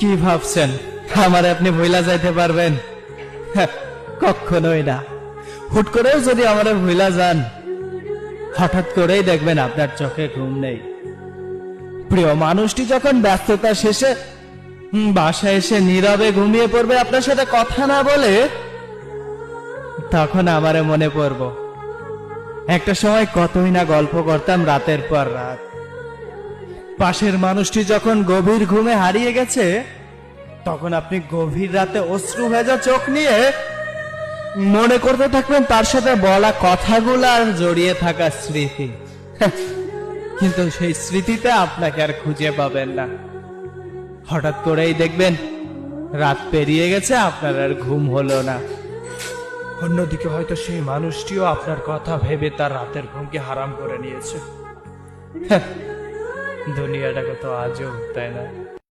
কি ভাবছেন আমার আপনি ভুলা যাইতে পারবেন? হ্যাঁ, কখনোই না। হুট করেও যদি আমারে ভুলা যান, হঠাৎ করেই দেখবেন আপনার চোখে ঘুম নেই। প্রিয় মানুষটি যখন ব্যস্ততা শেষে বাসায় এসে নীরবে ঘুমিয়ে পড়বে আপনার সাথে কথা না বলে, তখন আমারে মনে পড়ব। একটা সময় কতই না গল্প করতাম রাতের পর রাত। পাশের মানুষটি যখন গভীর ঘুমে হারিয়ে গেছে, তখন আপনি গভীর রাতে অশ্রু ভেজা চোখ নিয়ে মনে করতে থাকবেন তার সাথে বলা কথাগুলো আর জড়িয়ে থাকা স্মৃতি। কিন্তু সেই স্মৃতিতে আপনাকে আর খুঁজে পাবেন না। হঠাৎ করেই দেখবেন রাত পেরিয়ে গেছে, আপনার আর ঘুম হলো না। অন্যদিকে হয়তো সেই মানুষটিও আপনার কথা ভেবে তার রাতের ঘুমকে হারাম করে নিয়েছে। দুনিয়াটা কত আজব, তাই না?